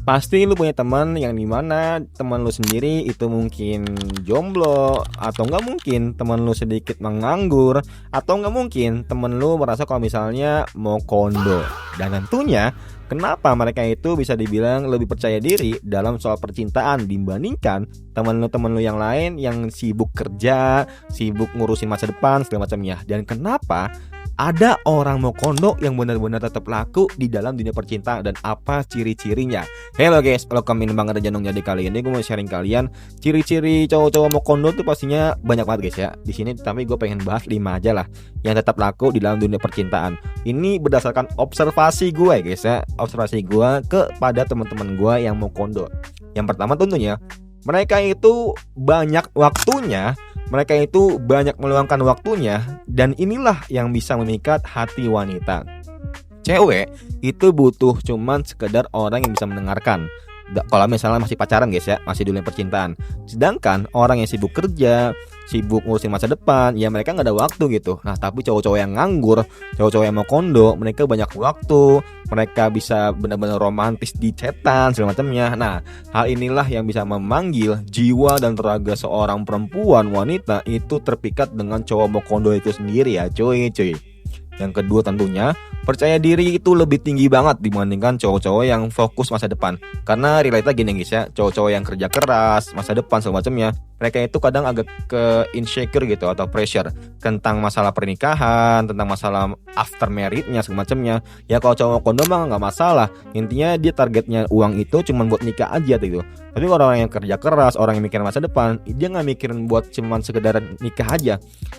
Pasti lu punya teman yang dimana teman lu sendiri itu mungkin jomblo, atau enggak mungkin teman lu sedikit menganggur, atau enggak mungkin teman lu merasa kalau misalnya mau kondo. Dan tentunya kenapa mereka itu bisa dibilang lebih percaya diri dalam soal percintaan dibandingkan teman lu yang lain yang sibuk kerja, sibuk ngurusin masa depan segala macamnya. Dan kenapa ada orang mau kondo yang benar-benar tetap laku di dalam dunia percintaan dan apa ciri-cirinya? Hello guys, welcome in banget aja dong. Jadi kali ini gue mau sharing kalian ciri-ciri cowok-cowok mau kondo tuh pastinya banyak banget guys ya. Di sini tapi gue pengen bahas 5 aja lah yang tetap laku di dalam dunia percintaan. Ini berdasarkan observasi gue guys ya, observasi gue kepada teman-teman gue yang mau kondo. Yang pertama tentunya mereka itu banyak waktunya. Mereka itu banyak meluangkan waktunya. Dan inilah yang bisa memikat hati wanita. Cewek itu butuh cuman sekedar orang yang bisa mendengarkan. Kalau misalnya masih pacaran guys ya, masih dulu percintaan. Sedangkan orang yang sibuk kerja, sibuk ngurusin masa depan, ya mereka gak ada waktu gitu. Nah tapi cowok-cowok yang nganggur, cowok-cowok yang mau kondo, mereka banyak waktu. Mereka bisa benar-benar romantis di chatan segala macamnya. Nah hal inilah yang bisa memanggil jiwa dan raga seorang perempuan wanita itu terpikat dengan cowok mau kondo itu sendiri ya cuy. Yang kedua tentunya percaya diri itu lebih tinggi banget dibandingkan cowok-cowok yang fokus masa depan. Karena realita gini guys ya, cowok-cowok yang kerja keras, masa depan segala macamnya, mereka itu kadang agak ke insecure gitu atau pressure tentang masalah pernikahan, tentang masalah after marriage-nya segala macamnya. Ya kalau cowok kondo mah nggak masalah. Intinya dia targetnya uang itu cuma buat nikah aja gitu. Tapi orang yang kerja keras, orang yang mikirin masa depan, dia nggak mikirin buat cuman sekedar nikah aja.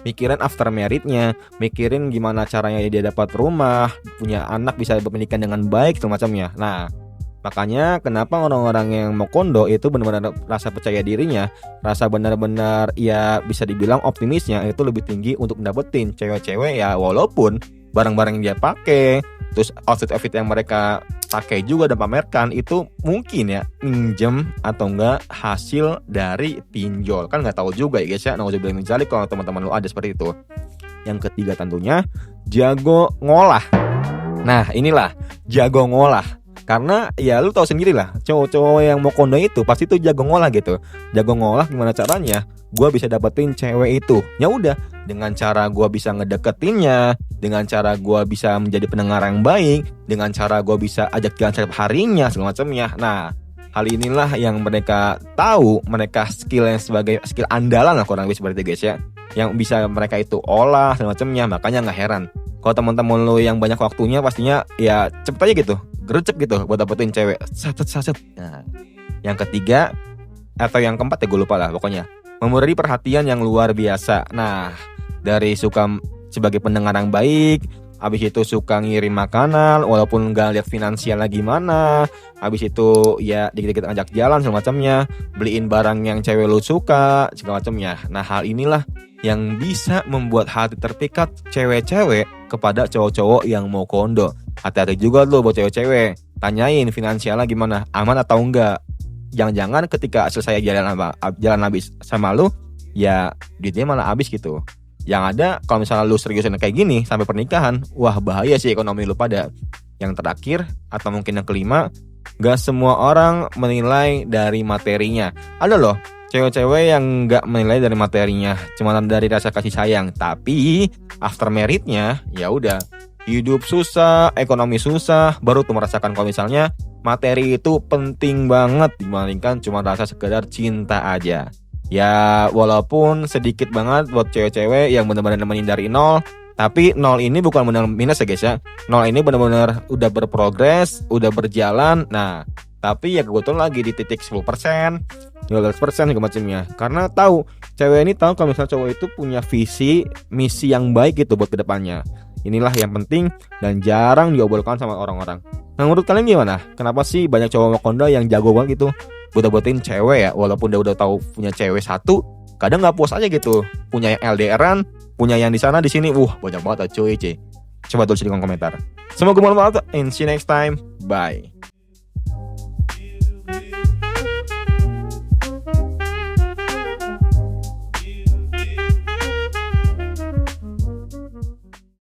Mikirin after marriage-nya, mikirin gimana caranya dia dapat rumah, punya anak, bisa menikah dengan baik semacamnya. Nah makanya kenapa orang-orang yang mau kondo itu benar-benar rasa percaya dirinya, rasa benar-benar ya bisa dibilang optimisnya itu lebih tinggi untuk dapetin cewek-cewek ya, walaupun barang-barang yang dia pakai, terus outfit yang mereka pakai juga dan pamerkan itu mungkin ya minjem atau enggak hasil dari pinjol. Kan nggak tahu juga ya guys ya, nauzubillah min dzalik kalau teman-teman lu ada seperti itu. Yang ketiga tentunya jago ngolah. Nah inilah jago ngolah. Karena ya lu tahu sendiri lah, cowok-cowok yang mau kondo itu pasti tuh jago ngolah gitu. Jago ngolah gimana caranya gua bisa dapetin cewek itu. Ya udah, dengan cara gua bisa ngedeketinnya, dengan cara gua bisa menjadi pendengar yang baik, dengan cara gua bisa ajak jalan setiap harinya segala macamnya. Nah hal inilah yang mereka tahu, mereka skill yang sebagai skill andalan lah kurang lebih seperti itu guys ya, yang bisa mereka itu olah segala macamnya. Makanya nggak heran kalau teman-teman lo yang banyak waktunya pastinya ya cepet aja gitu, gercep gitu buat dapetin cewek saset. Nah yang ketiga atau yang keempat ya gue lupa lah pokoknya, memberi perhatian yang luar biasa. Nah dari suka sebagai pendengar yang baik, habis itu suka ngirim makanan walaupun nggak lihat finansialnya gimana, habis itu ya dikit-dikit ajak jalan segala macamnya, beliin barang yang cewek lu suka segala macamnya. Nah hal inilah yang bisa membuat hati terpikat cewek-cewek kepada cowok-cowok yang mau kondo. Hati-hati juga lo buat cewek-cewek, tanyain finansialnya gimana, aman atau enggak. Jangan-jangan ketika selesai jalan habis sama lu, ya duitnya malah habis gitu. Yang ada kalau misalnya lu seriusin kayak gini sampai pernikahan, wah bahaya sih ekonomi lu pada. Yang terakhir atau mungkin yang kelima, gak semua orang menilai dari materinya. Ada loh cewek-cewek yang gak menilai dari materinya, cuma dari rasa kasih sayang. Tapi after marriage-nya ya udah, hidup susah, ekonomi susah, baru tuh merasakan kalau misalnya materi itu penting banget dibandingkan cuma rasa sekedar cinta aja. Ya walaupun sedikit banget buat cewek-cewek yang benar-benar nemenin dari nol, tapi nol ini bukan benar minus ya guys ya. Nol ini benar-benar udah berprogres, udah berjalan. Nah tapi ya kebetulan lagi di titik 10%, 15% segala macamnya. Karena tahu, cewek ini tahu kalau misalnya cowok itu punya visi, misi yang baik gitu buat kedepannya. Inilah yang penting dan jarang diobrolkan sama orang-orang. Nah menurut kalian gimana? Kenapa sih banyak cowok mau kondo yang jago banget gitu buat-buatin cewek ya, walaupun dia udah tahu punya cewek satu, kadang nggak puas aja gitu. Punya yang LDRan, punya yang di sana di sini, banyak banget cuy. Coba tulis di kolom komentar. Semoga bermanfaat and see you next time. Bye.